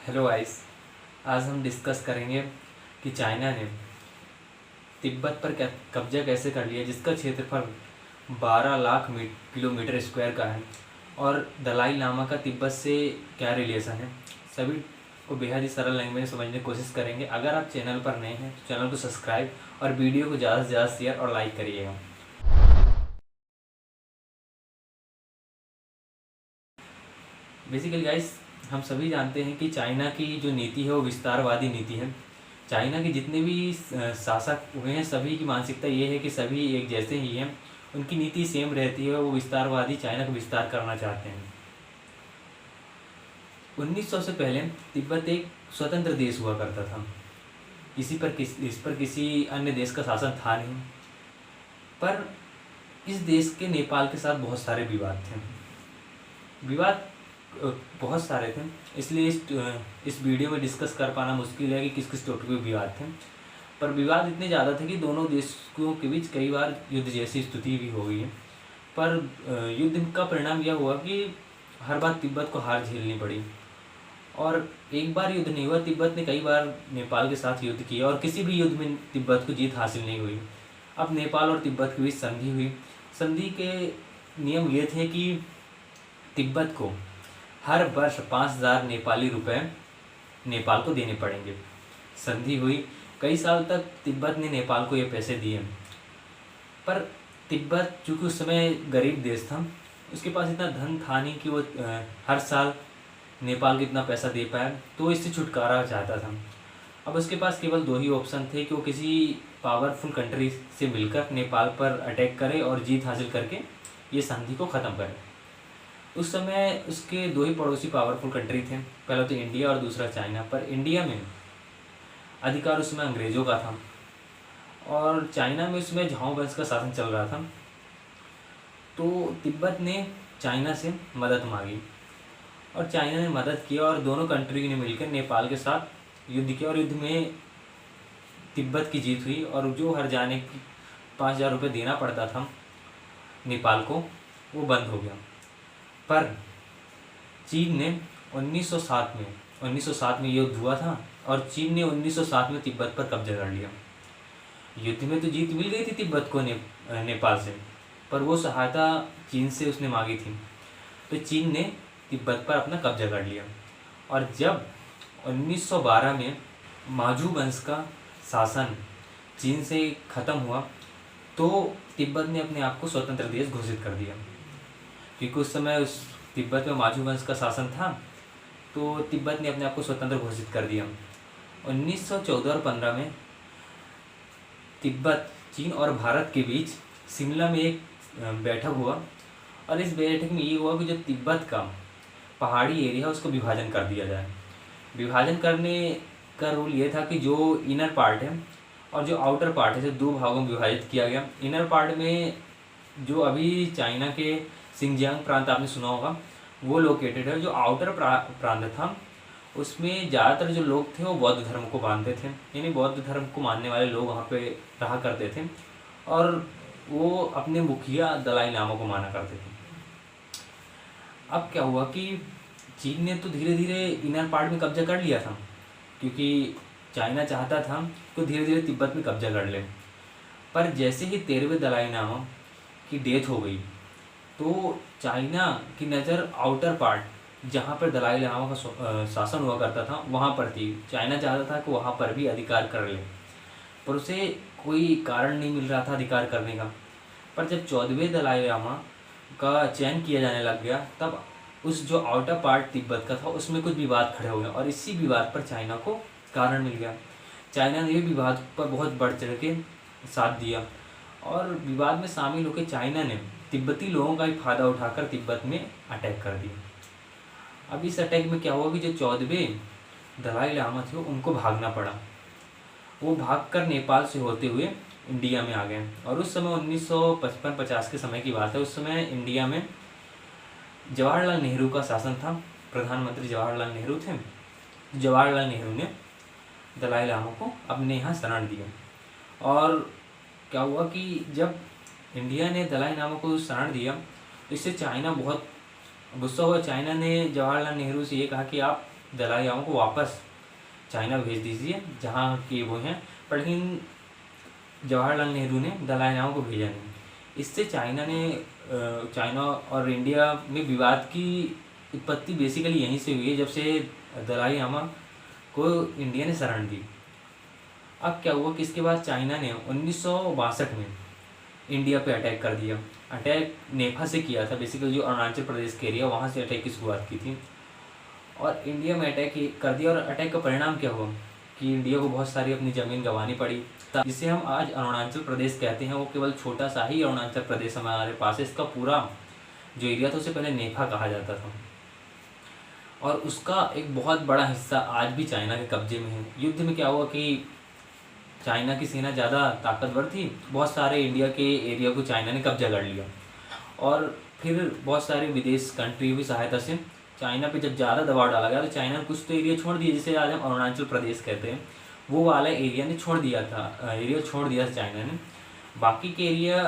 Hello guys. आज हम discuss करेंगे कि चाइना ने तिब्बत पर कब्जा कैसे कर लिया, जिसका क्षेत्रफल 12 लाख किलोमीटर स्क्वायर का है, और दलाई लामा का तिब्बत से क्या रिलेशन है। सभी को बेहद ही सरल लैंग्वेज में समझने की कोशिश करेंगे। अगर आप चैनल पर नए हैं तो चैनल को सब्सक्राइब और वीडियो को ज़्यादा से ज़्यादा शेयर और लाइक करिएगा। बेसिकली गाइस, हम सभी जानते हैं कि चाइना की जो नीति है वो विस्तारवादी नीति है। चाइना के जितने भी शासक हुए हैं, सभी की मानसिकता ये है कि सभी एक जैसे ही हैं। उनकी नीति सेम रहती है, वो विस्तारवादी चाइना का विस्तार करना चाहते हैं। 1900 से पहले तिब्बत एक स्वतंत्र देश हुआ करता था। इस पर किसी अन्य देश का शासन था नहीं। पर इस देश के नेपाल के साथ बहुत सारे विवाद थे। विवाद बहुत सारे थे, इसलिए इस वीडियो में डिस्कस कर पाना मुश्किल है कि किस किस टॉपिक पे विवाद थे। पर विवाद इतने ज़्यादा थे कि दोनों देशों के बीच कई बार युद्ध जैसी स्थिति भी हो गई है। पर युद्ध का परिणाम यह हुआ कि हर बार तिब्बत को हार झेलनी पड़ी, और एक बार युद्ध नहीं हुआ। तिब्बत ने कई बार नेपाल के साथ युद्ध किया और किसी भी युद्ध में तिब्बत को जीत हासिल नहीं हुई। अब नेपाल और तिब्बत के बीच संधि हुई। संधि के नियम ये थे कि तिब्बत को हर वर्ष 5,000 नेपाली रुपए नेपाल को देने पड़ेंगे। संधि हुई, कई साल तक तिब्बत ने नेपाल को ये पैसे दिए। पर तिब्बत चूँकि उस समय गरीब देश था, उसके पास इतना धन था नहीं कि वो हर साल नेपाल को इतना पैसा दे पाए, तो इससे छुटकारा चाहता था। अब उसके पास केवल दो ही ऑप्शन थे कि वो किसी पावरफुल कंट्री से मिलकर नेपाल पर अटैक करे और जीत हासिल करके ये संधि को ख़त्म करे। उस समय उसके दो ही पड़ोसी पावरफुल कंट्री थे, पहला तो इंडिया और दूसरा चाइना। पर इंडिया में अधिकार उस समय अंग्रेज़ों का था, और चाइना में उसमें झाओ वंश का शासन चल रहा था। तो तिब्बत ने चाइना से मदद मांगी और चाइना ने मदद किया, और दोनों कंट्री ने मिलकर नेपाल के साथ युद्ध किया, और युद्ध में तिब्बत की जीत हुई। और जो हर जाने की 5,000 रुपये देना पड़ता था नेपाल को, वो बंद हो गया। पर चीन ने 1907 में युद्ध हुआ था, और चीन ने 1907 में तिब्बत पर कब्जा कर लिया। युद्ध में तो जीत मिल गई थी तिब्बत को नेपाल से, पर वो सहायता चीन से उसने मांगी थी, तो चीन ने तिब्बत पर अपना कब्जा कर लिया। और जब 1912 में मांझू वंश का शासन चीन से ख़त्म हुआ, तो तिब्बत ने अपने आप को स्वतंत्र देश घोषित कर दिया। क्योंकि उस समय उस तिब्बत में मांझू वंश का शासन था, तो तिब्बत ने अपने आप को स्वतंत्र घोषित कर दिया। 1914 और 15 में तिब्बत, चीन और भारत के बीच शिमला में एक बैठक हुआ, और इस बैठक में ये हुआ कि जो तिब्बत का पहाड़ी एरिया है उसको विभाजन कर दिया जाए। विभाजन करने का रूल ये था कि जो इनर पार्ट है और जो आउटर पार्ट है, जो दो भागों में विभाजित किया गया। इनर पार्ट में जो अभी चाइना के सिंगजियांग प्रांत आपने सुना होगा, वो लोकेटेड है। जो आउटर प्रांत था, उसमें ज़्यादातर जो लोग थे वो बौद्ध धर्म को मानते थे, यानी बौद्ध धर्म को मानने वाले लोग वहाँ पे रहा करते थे, और वो अपने मुखिया दलाई लामा को माना करते थे। अब क्या हुआ कि चीन ने तो धीरे धीरे इनर पार्ट में कब्जा कर लिया था, क्योंकि चाइना चाहता था कि धीरे धीरे तिब्बत में कब्जा कर ले। पर जैसे ही 13वें दलाई लामा की डेथ हो गई, तो चाइना की नज़र आउटर पार्ट जहाँ पर दलाई लामा का शासन हुआ करता था वहाँ पर थी। चाइना चाहता था कि वहाँ पर भी अधिकार कर ले, पर उसे कोई कारण नहीं मिल रहा था अधिकार करने का। पर जब 14वें दलाई लामा का चयन किया जाने लग गया, तब उस जो आउटर पार्ट तिब्बत का था उसमें कुछ विवाद खड़े हो गए, और इसी विवाद पर चाइना को कारण मिल गया। चाइना ने विवाद पर बहुत बढ़ चढ़ के साथ दिया, और विवाद में शामिल होकर चाइना ने तिब्बती लोगों का ही फायदा उठाकर तिब्बत में अटैक कर दिया। अब इस अटैक में क्या हुआ कि जो 14वें दलाई लामा थे उनको भागना पड़ा। वो भागकर नेपाल से होते हुए इंडिया में आ गए, और उस समय 1955-50 के समय की बात है। उस समय इंडिया में जवाहरलाल नेहरू का शासन था, प्रधानमंत्री जवाहरलाल नेहरू थे। जवाहरलाल नेहरू ने दलाई लामा को अपने यहाँ शरण दिया, और क्या हुआ कि जब इंडिया ने दलाई लामा को शरण दिया, तो इससे चाइना बहुत गुस्सा हुआ। चाइना ने जवाहरलाल नेहरू से ये कहा कि आप दलाई लामा को वापस चाइना भेज दीजिए जहाँ के वो हैं। पर लेकिन जवाहरलाल नेहरू ने दलाई लामा को भेजा नहीं। इससे चाइना और इंडिया में विवाद की उत्पत्ति बेसिकली यहीं से हुई है, जब से दलाई लामा को इंडिया ने शरण दी। अब क्या हुआ कि इसके बाद चाइना ने 1962 में इंडिया पे अटैक कर दिया। अटैक नेफा से किया था, बेसिकली जो अरुणाचल प्रदेश के एरिया वहाँ से अटैक की शुरुआत की थी और इंडिया में अटैक कर दिया। और अटैक का परिणाम क्या हुआ कि इंडिया को बहुत सारी अपनी ज़मीन गंवानी पड़ी, जिसे हम आज अरुणाचल प्रदेश कहते हैं। वो केवल छोटा सा ही अरुणाचल प्रदेश हमारे पास है। इसका पूरा जो एरिया था उसे पहले नेफा कहा जाता था और उसका एक बहुत बड़ा हिस्सा आज भी चाइना के कब्जे में है। युद्ध में क्या हुआ कि चाइना की सेना ज़्यादा ताकतवर थी, बहुत सारे इंडिया के एरिया को चाइना ने कब्जा कर लिया और फिर बहुत सारे विदेश कंट्री की सहायता से चाइना पे जब ज़्यादा दबाव डाला गया तो चाइना ने कुछ तो एरिया छोड़ दिया, जिसे आज हम अरुणाचल प्रदेश कहते हैं। वो वाला एरिया ने छोड़ दिया था चाइना ने। बाकी के एरिया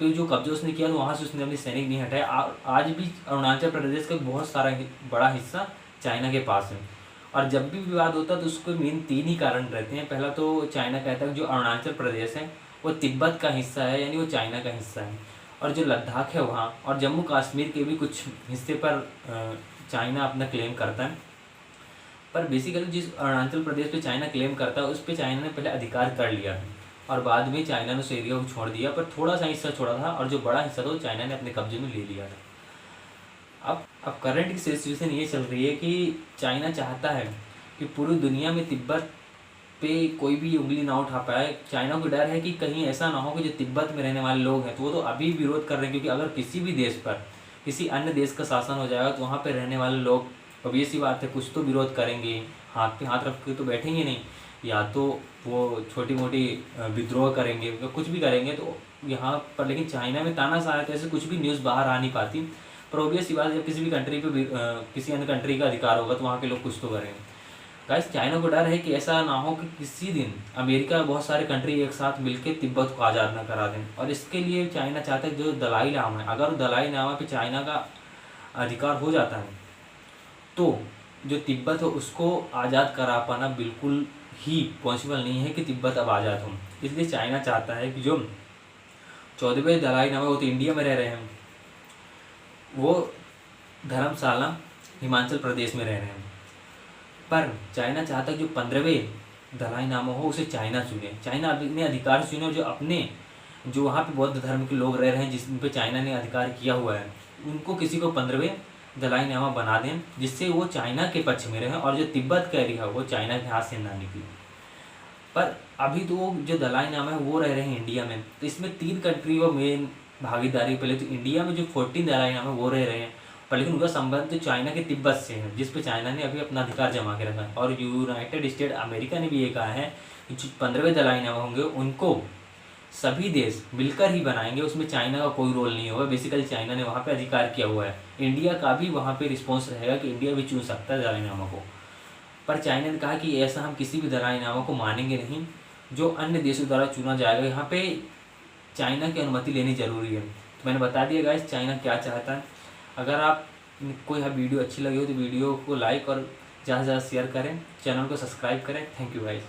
पे जो कब्जा उसने किया तो वहाँ से उसने अपने सैनिक नहीं हटाए। आज भी अरुणाचल प्रदेश का बहुत सारा बड़ा हिस्सा चाइना के पास है और जब भी विवाद होता है तो उसको मेन 3 ही कारण रहते हैं। पहला तो चाइना कहता है कि जो अरुणाचल प्रदेश है वो तिब्बत का हिस्सा है, यानी वो चाइना का हिस्सा है। और जो लद्दाख है वहाँ और जम्मू कश्मीर के भी कुछ हिस्से पर चाइना अपना क्लेम करता है। पर बेसिकली जिस अरुणाचल प्रदेश पे चाइना क्लेम करता है उस पर चाइना ने पहले अधिकार कर लिया था और बाद में चाइना ने उस एरिया को छोड़ दिया, पर थोड़ा सा हिस्सा छोड़ा था और जो बड़ा हिस्सा था वो चाइना ने अपने कब्जे में ले लिया था। अब करंट की सिचुएशन ये चल रही है कि चाइना चाहता है कि पूरी दुनिया में तिब्बत पे कोई भी उंगली ना उठा पाए। चाइना को डर है कि कहीं ऐसा ना हो कि जो तिब्बत में रहने वाले लोग हैं तो वो तो अभी विरोध कर रहे हैं, क्योंकि अगर किसी भी देश पर किसी अन्य देश का शासन हो जाएगा तो वहाँ पे रहने वाले लोग ऑब्वियस बात है कुछ तो विरोध करेंगे, हाथ पे हाथ रख के तो बैठेंगे नहीं, या तो वो छोटी मोटी विद्रोह करेंगे, कुछ भी करेंगे। तो यहाँ पर लेकिन चाइना में तानाशाह है तो ऐसे कुछ भी न्यूज़ बाहर आ नहीं पाती। पर ऑब्वियस बात है जब किसी भी कंट्री पे किसी अन्य कंट्री का अधिकार होगा तो वहाँ के लोग कुछ तो करेंगे। गाइस चाइना को डर है कि ऐसा ना हो कि किसी दिन अमेरिका बहुत सारे कंट्री एक साथ मिलकर तिब्बत को आज़ाद ना करा दें। और इसके लिए चाइना चाहता है जो दलाई लामा है, अगर दलाई लामा पे चाइना का अधिकार हो जाता है तो जो तिब्बत है उसको आज़ाद करा पाना बिल्कुल ही पॉसिबल नहीं है कि तिब्बत अब आज़ाद हो। इसलिए चाइना चाहता है कि जो 14वें दलाई लामा वो तो इंडिया में रह रहे हैं, वो धर्मशाला हिमाचल प्रदेश में रह रहे हैं। पर चाइना चाहता है जो 15वें दलाई लामा हो उसे चाइना चुने, चाइना अपने अधिकार से चुने। जो अपने जो वहाँ पे बौद्ध धर्म के लोग रह रहे हैं जिस पे चाइना ने अधिकार किया हुआ है उनको किसी को 15वें दलाई लामा बना दें, जिससे वो चाइना के पक्ष में रहे और जो तिब्बत का एरिया है वो चाइना के हाथ से ना निकले। पर अभी तो जो दलाई लामा है वो रह रहे हैं इंडिया में, तो इसमें 3 कंट्री वो मेन भागीदारी। पहले तो इंडिया में जो 14 दलाई लामा वो रह रहे हैं, पर लेकिन उनका संबंध तो चाइना के तिब्बत से है जिस पे चाइना ने अभी अपना अधिकार जमा के रखा है। और यूनाइटेड स्टेट अमेरिका ने भी ये कहा है कि जो 15वें दलाई लामा होंगे उनको सभी देश मिलकर ही बनाएंगे, उसमें चाइना का कोई रोल नहीं होगा। बेसिकली चाइना ने वहाँ पे अधिकार किया हुआ है, इंडिया का भी वहाँ पे रिस्पॉन्स रहेगा कि इंडिया भी चुन सकता है दलाई लामा को। पर चाइना ने कहा कि ऐसा हम किसी भी दलाई लामा को मानेंगे नहीं जो अन्य देशों द्वारा चुना जाएगा, यहाँ पे चाइना की अनुमति लेनी जरूरी है। तो मैंने बता दिया गाइस चाइना क्या चाहता है। अगर आप कोई वीडियो अच्छी लगी हो तो वीडियो को लाइक और ज़्यादा से ज़्यादा शेयर करें, चैनल को सब्सक्राइब करें। Thank you guys.